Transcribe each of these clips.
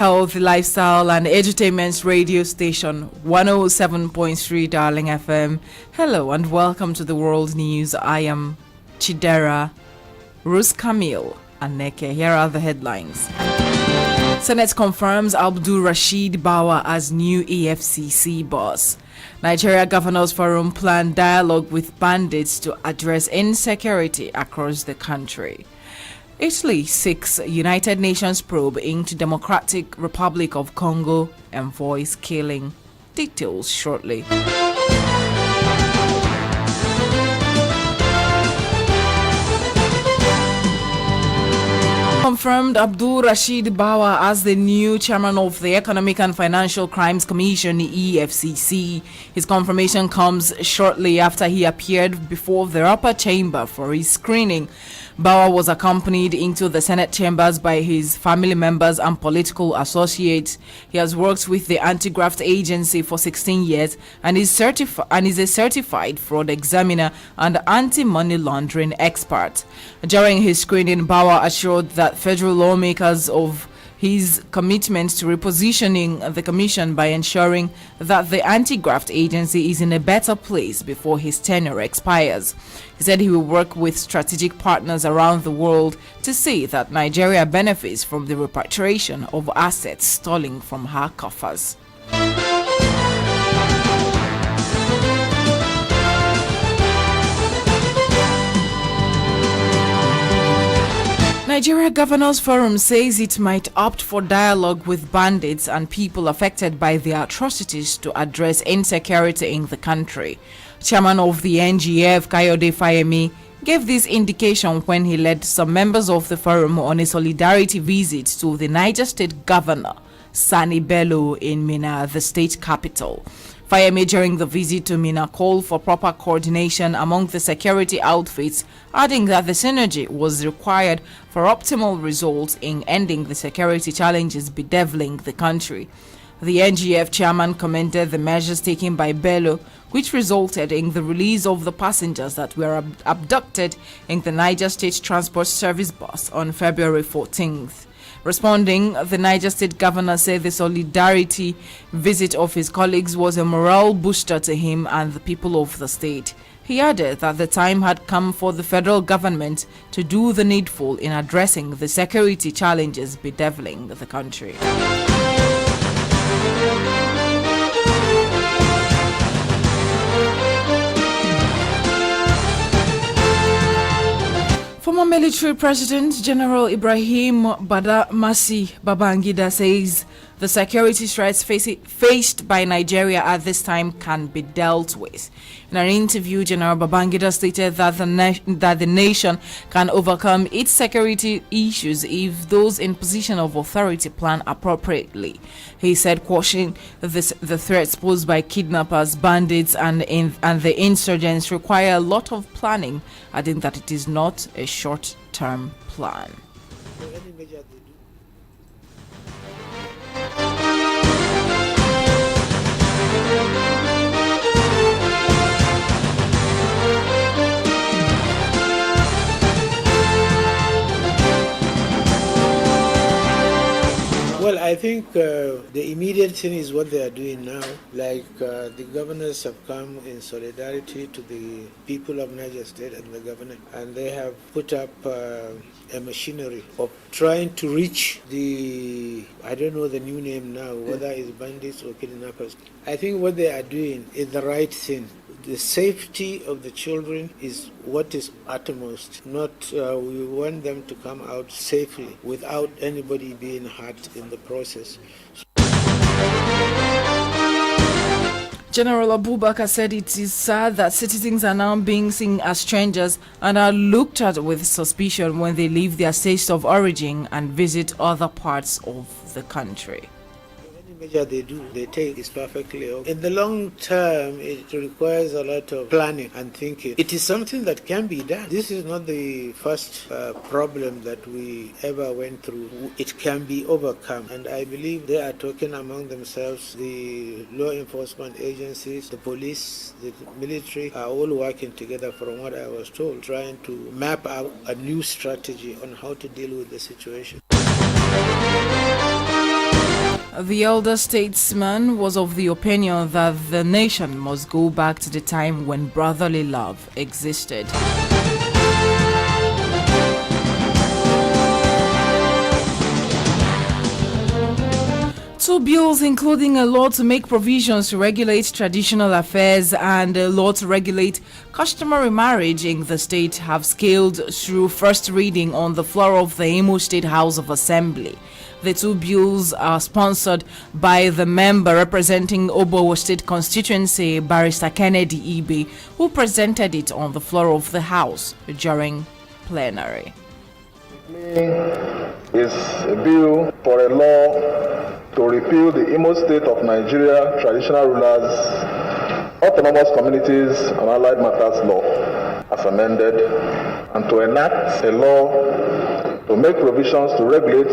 Health, lifestyle, and entertainment radio station 107.3 Darling FM. Hello and welcome to the World News. I am Chidera, Rosecamille, Aneke. Here are the headlines. Senate confirms Abdul Rashid Bawa as new EFCC boss. Nigeria Governors Forum plan dialogue with bandits to address insecurity across the country. Italy seeks United Nations probe into Democratic Republic of Congo envoys killing. Details shortly. Confirmed Abdul Rashid Bawa as the new chairman of the Economic and Financial Crimes Commission EFCC. His confirmation comes shortly after he appeared before the upper chamber for his screening. Bawa was accompanied into the Senate chambers by his family members and political associates. He has worked with the anti-graft agency for 16 years and is a certified fraud examiner and anti-money laundering expert. During his screening, Bawa assured that federal lawmakers of his commitment to repositioning the commission by ensuring that the anti-graft agency is in a better place before his tenure expires. He said he will work with strategic partners around the world to see that Nigeria benefits from the repatriation of assets stolen from her coffers. Nigeria Governors Forum says it might opt for dialogue with bandits and people affected by the atrocities to address insecurity in the country. Chairman of the NGF, Kayode Fayemi, gave this indication when he led some members of the forum on a solidarity visit to the Niger State Governor, Sani Bello, in Minna, the state capital. Fayemi, during the visit to Minna, called for proper coordination among the security outfits, adding that the synergy was required for optimal results in ending the security challenges bedeviling the country. The NGF chairman commended the measures taken by Bello, which resulted in the release of the passengers that were abducted in the Niger State Transport Service bus on February 14th. Responding, the Niger State governor said the solidarity visit of his colleagues was a morale booster to him and the people of the state. He added that the time had come for the federal government to do the needful in addressing the security challenges bedeviling the country. Former military President General Ibrahim Badamasi Babangida says the security threats faced by Nigeria at this time can be dealt with. In an interview, General Babangida stated that the nation can overcome its security issues if those in position of authority plan appropriately. He said quashing the threats posed by kidnappers, bandits, and the insurgents require a lot of planning, adding that it is not a short-term plan. Well, I think the immediate thing is what they are doing now. Like the governors have come in solidarity to the people of Niger State and the governor, and they have put up a machinery of trying to reach the, I don't know the new name now, whether it's bandits or kidnappers. I think what they are doing is the right thing. The safety of the children is what is utmost. Not we want them to come out safely without anybody being hurt in the process. General Abubakar said it is sad that citizens are now being seen as strangers and are looked at with suspicion when they leave their states of origin and visit other parts of the country. Measure they take is perfectly okay. In the long term, it requires a lot of planning and thinking. It is something that can be done. This is not the first problem that we ever went through. It can be overcome, and I believe they are talking among themselves. The law enforcement agencies, the police, the military are all working together, from what I was told, trying to map out a new strategy on how to deal with the situation. The elder statesman was of the opinion that the nation must go back to the time when brotherly love existed. Two bills, including a law to make provisions to regulate traditional affairs and a law to regulate customary marriage in the state, have scaled through first reading on the floor of the Imo State House of Assembly. The two bills are sponsored by the member representing Obowo State constituency, Barrister Kennedy Ibe, who presented it on the floor of the House during plenary. Is a bill for a law to repeal the Imo State of Nigeria Traditional Rulers, Autonomous Communities and Allied Matters Law as amended, and to enact a law to make provisions to regulate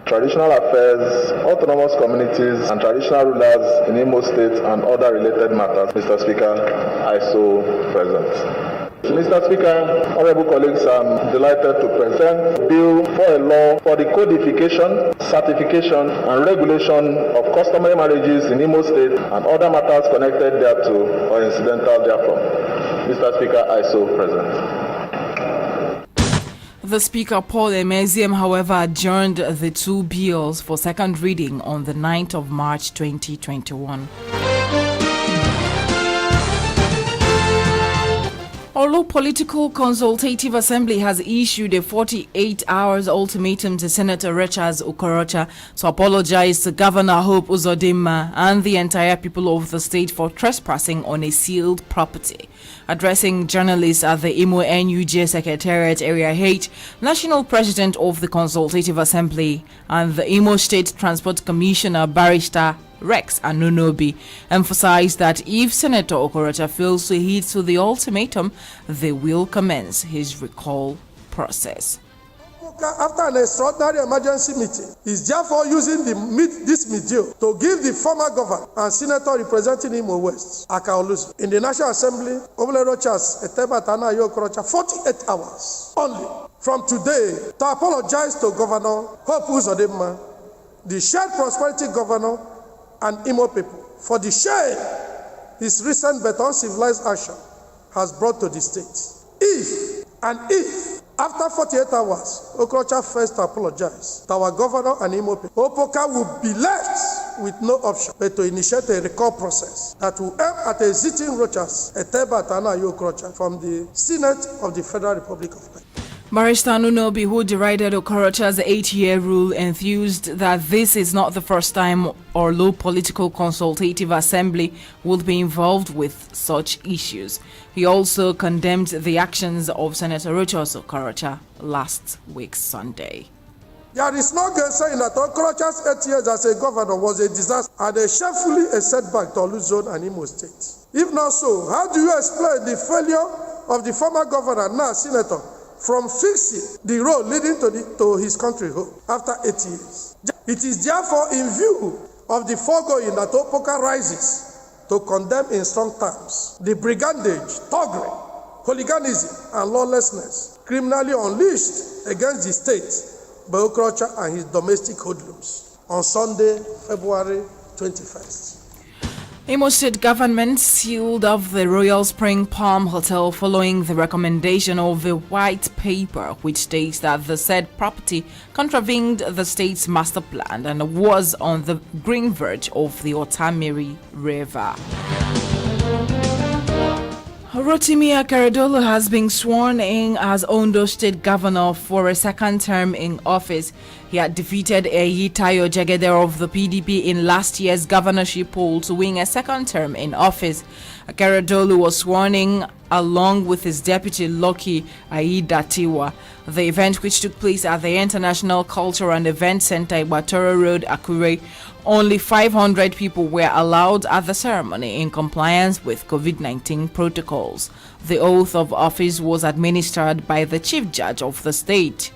traditional affairs, autonomous communities and traditional rulers in Imo State and other related matters. Mr. Speaker, I so present. Mr. Speaker, honorable colleagues, I'm delighted to present a bill for a law for the codification, certification, and regulation of customary marriages in Imo State and other matters connected thereto or incidental therefrom. Mr. Speaker, I so present. The Speaker, Paul Emeziem, however, adjourned the two bills for second reading on the 9th of March 2021. Although Political Consultative Assembly has issued a 48-hour ultimatum to Senator Rochas Okorocha to apologize to Governor Hope Uzodimma and the entire people of the state for trespassing on a sealed property. Addressing journalists at the Imo NUJ Secretariat Area H, National President of the Consultative Assembly and the Imo State Transport Commissioner Barrister Rex Anunobi emphasized that if Senator Okorocha fails to heed to the ultimatum, they will commence his recall process. After an extraordinary emergency meeting, is therefore using this media to give the former governor and senator representing Imo West, Akaolusu, in the National Assembly, Obole Rochas Eteba Yo Okorocha, 48 hours only from today to apologize to Governor Hope Uzodimma, the shared prosperity governor, and Imo people for the shame his recent but uncivilized action has brought to the state. If after 48 hours, Okorocha fails to apologize to our governor and Imo people, Opoka will be left with no option but to initiate a recall process that will aim at exiting Rochas Eteba Tanayo Okorocha from the Senate of the Federal Republic of Nigeria. Barrister Anunobi, who derided Okorocha's 8-year rule, enthused that this is not the first time Orlo Political Consultative Assembly would be involved with such issues. He also condemned the actions of Senator Rochas Okorocha last week Sunday. There is no girl saying that Okorocha's 8 years as a governor was a disaster and shamefully a setback to Olu Zone and Imo State. If not so, how do you explain the failure of the former governor, now senator, from fixing the road leading to his country home after 8 years? It is therefore in view of the foregoing that Opoka rises to condemn in strong terms the brigandage, thuggery, hooliganism, and lawlessness criminally unleashed against the state by Okorocha and his domestic hoodlums on Sunday, February 21st. Imo State government sealed off the Royal Spring Palm Hotel following the recommendation of a white paper which states that the said property contravened the state's master plan and was on the green verge of the Otamiri River. Rotimi Akeredolu has been sworn in as Ondo State Governor for a second term in office. He had defeated Eyitayo Jegede of the PDP in last year's governorship poll to win a second term in office. Akeredolu was sworn in along with his deputy Lucky Aiyedatiwa. The event, which took place at the International Culture and Event Center, Ibatoro Road, Akure, only 500 people were allowed at the ceremony in compliance with COVID-19 protocols. The oath of office was administered by the Chief Judge of the state.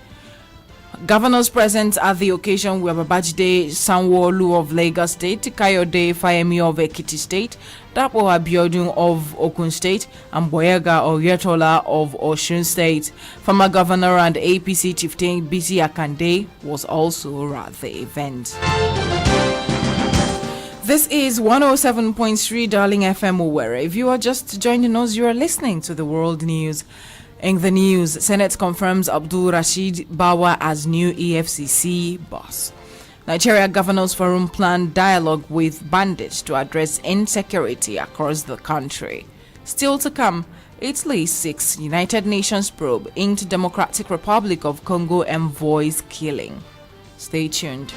Governors present at the occasion were Babajide Sanwo-Olu of Lagos State, Kayode Fayemi of Ekiti State, Dapo Abiodun of Okun State, and Boyega Oyetola of Osun State. Former Governor and APC chieftain Bisi Akande was also at the event. This is 107.3 Darling FM Owerri. If you are just joining us, you are listening to the World News. In the news, Senate confirms Abdul Rashid Bawa as new EFCC boss. Nigeria Governors Forum planned dialogue with bandits to address insecurity across the country. Still to come, Italy seeks United Nations probe into Democratic Republic of Congo envoy's killing. Stay tuned.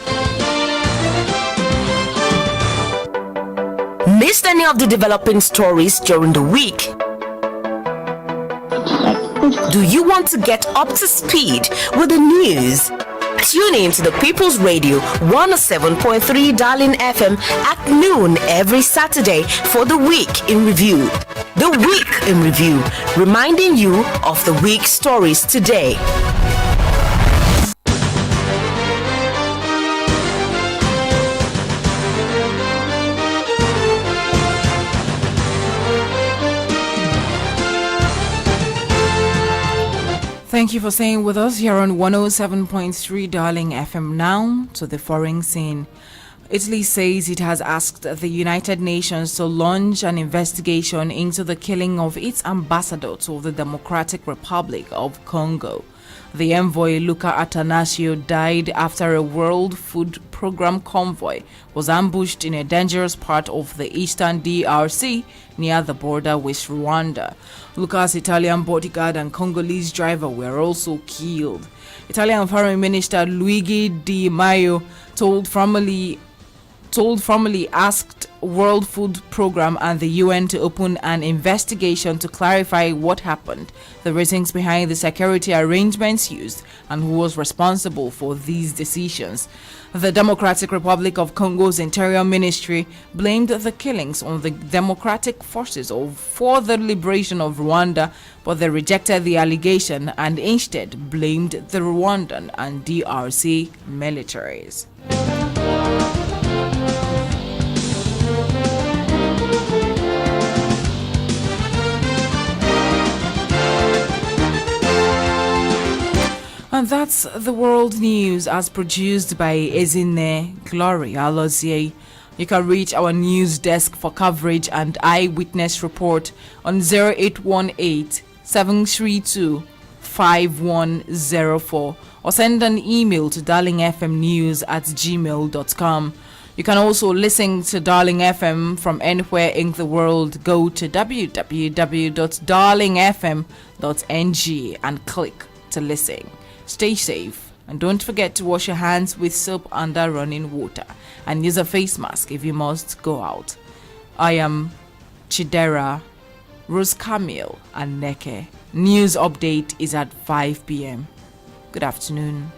Missed any of the developing stories during the week? Do you want to get up to speed with the news? Tune in to the People's Radio 107.3 Darling FM at noon every Saturday for the Week in Review. The Week in Review, reminding you of the week's stories today. Thank you for staying with us here on 107.3 Darling FM. Now to the foreign scene. Italy says it has asked the United Nations to launch an investigation into the killing of its ambassador to the Democratic Republic of Congo. The envoy Luca Atanasio died after a World Food Programme convoy was ambushed in a dangerous part of the eastern DRC near the border with Rwanda. Luca's Italian bodyguard and Congolese driver were also killed. Italian Foreign Minister Luigi Di Maio told formally asked World Food Programme and the UN to open an investigation to clarify what happened, the reasons behind the security arrangements used, and who was responsible for these decisions. The Democratic Republic of Congo's Interior Ministry blamed the killings on the democratic forces for the liberation of Rwanda, but they rejected the allegation and instead blamed the Rwandan and DRC militaries. And that's the world news as produced by Ezine Glory Alozie. You can reach our news desk for coverage and eyewitness report on 0818 732 5104 or send an email to darlingfmnews@gmail.com. You can also listen to Darling FM from anywhere in the world. Go to www.darlingfm.ng and click to listen. Stay safe and don't forget to wash your hands with soap under running water and use a face mask if you must go out. I am Chidera, Rosecamille, and Aneke. News update is at 5 p.m. Good afternoon.